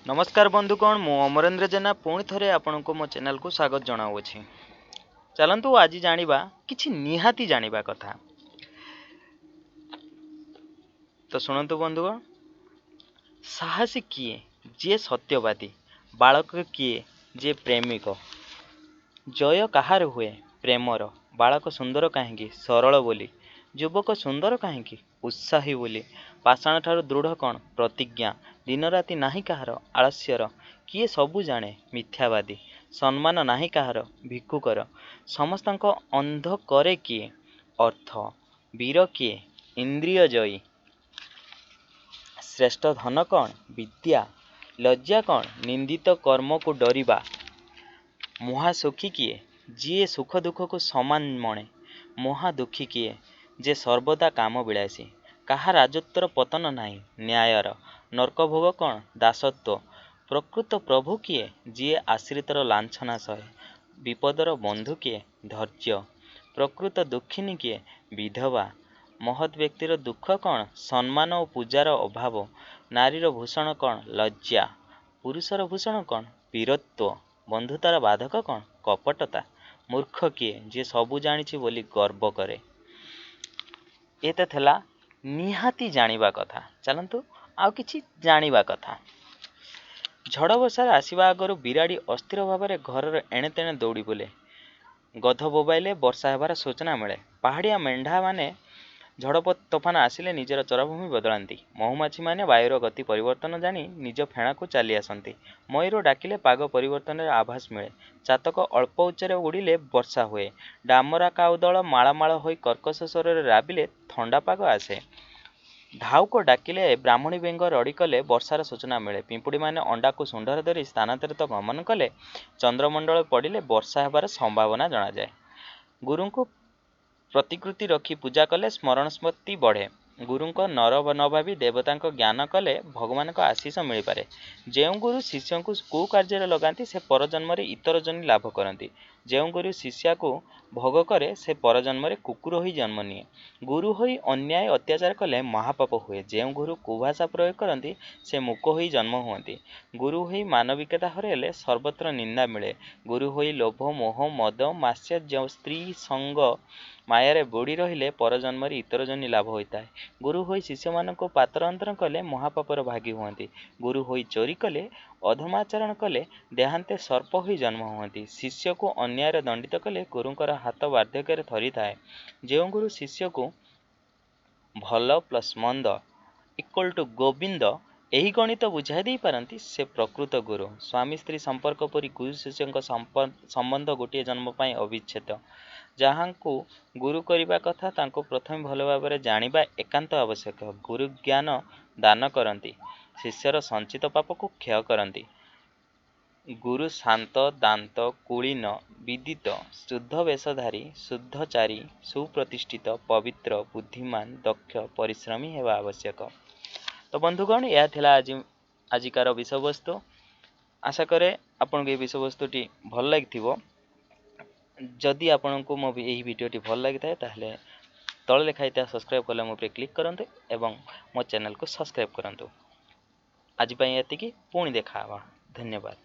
नमस्कार बंधुगण मु अमरेंद्र जेना पुणी थरे आपनको मो चैनल को स्वागत जनाऊँगी। चलतु आज जानिबा किछि निहाती जानिबा कथा। तो शुणु बंधुगण, साहसी किए जे सत्यवादी, बालक किए जे प्रेमिक। जय कहार हुए प्रेमर, बालक सुंदर कहीं सरल बोली, युवक सुंदर कहीं उत्साही बोली। पाषाण ठारू दृढ़ कण प्रतिज्ञा, दिन राति नाही कहार आलस्यर। किए सबु जाने मिथ्यावादी, सम्मान नाही कहार भिक्षुकर। समस्तक अंध करे किए अर्थ, वीर किए इंद्रिय जयी। श्रेष्ठ धन कण विद्या, लज्जा कण निंदित कर्म को डरिबा। महासुखी किए जिए सुख दुख को समान मणे, महादुखी किए जे सर्वदा काम विलासी। काहा राजत्वर पतन नाही न्यायर, नर्क भोग कण दासत्व। प्रकृत प्रभु किए जिए आश्रितर लांछना सहे, विपदर बंधु किए धैर्य। प्रकृत दुखिनी किए विधवा, महत् व्यक्तिर दुख कण सम्मान और पूजार अभाव। नारीर भूषण कण लज्जा, पुरुषर भूषण कण वीरत्व। बंधुतार बाधक कण कपटता। मूर्ख किए जे सबु जानिछि बोली गर्व करे। एते थेला निहाती जानिबा कथा। चलंतु आउ किछि जानिबा कथा। झड़ बसार आसिबा आगरु बिराड़ी अस्थिर भाव में घर एणे तेणे दौड़ी बुले। गध बोबाइले वर्षा हेबार सूचना मिले। पहाड़िया मेंढा माने झड़ तोफान आसिले निजर चरभूमि बदलांती। महुमाछी माने वायुर गति परिवर्तन जानी निज फेणा को चली आसंती। मयूर डाकिले पाग परिवर्तन आभास मिले। चातक अल्प उच्चरे उड़िले वर्षा हुए। डामरा काउ दल माळमाळ होई कर्कश स्वर राबिले थंडा पाग आसे। ढाउक डाकिले ब्राह्मणी बेंग रड़ी कले वर्षार सूचना मिले। पिंपुड़ी माने अंडा को सुंडर धरी स्थानांतरित गमन कले चंद्रमंडल पड़िले वर्षा हेबार संभावना जना जाए। गुरु को प्रतिकृति रखी पूजा कले स्मरण स्मृति बढ़े। गुरु को नर न भावी देवता ज्ञान कले भगवान का आशीष मिल पारे। जो गुरु शिष्य को कुकार्य लगाती से परजन्म इतर जनी लाभ करती। जो गुरु शिष्या को भोग करे से परजन्म कुकुर ही जन्म निए। गुरु होई अन्याय अत्याचार कले महापाप हुए। जो गुरु कुभाषा प्रयोग करती से मूक होई जन्म हुअती। गुरु होई मानविकता हरेले सर्वत्र निंदा मिले। गुरु होई लोभ मोह मद मात्सर्य स्त्री संग मायारे बुड़ी रहिले परजन्म इतर जनी लाभ होता है। गुरु होई शिष्य मान को पातर अंतर कले महापापर भागी हुअती। गुरु होई चोरी कले अधमाचरण कले देहांते सर्प होई जन्म हुअती। शिष्य को अन्याय दंडित कले गुरुंकर हाथ वार्धक्य थरी थाए। जो गुरु शिष्य को भल प्लस मंद इक्वल टू गोविंद यही गणित बुझाई दे पारती से प्रकृत गुरु। स्वामी स्त्री संपर्क परी गुरु शिष्य संबंध गोटे जन्म पाई अविच्छेद। जहाँ को गुरु करने कथा तांको प्रथम भल भाव जानिबा एकांत आवश्यक। गुरु ज्ञान दान करती, शिष्यर संचित पाप को क्षय करती। गुरु शांत दांत कुलीन विदित शुद्ध वेशधारी शुद्धचारी सुप्रतिष्ठित पवित्र बुद्धिमान दक्ष परिश्रमी हेबा आवश्यक। तो बंधुगण यह थिला आजिकार विषय वस्तु। आशा करे आपन के विषय वस्तुटी भल लागिथिबो। जदि आपको मो यही वीडियोटी भल लगी था ताहले तले लिखाई सब्सक्राइब कले मो पे क्लिक करंतु एवं मो चैनल को सब्सक्राइब करंतु। आज पई एतिकी पुणी देखा। धन्यवाद।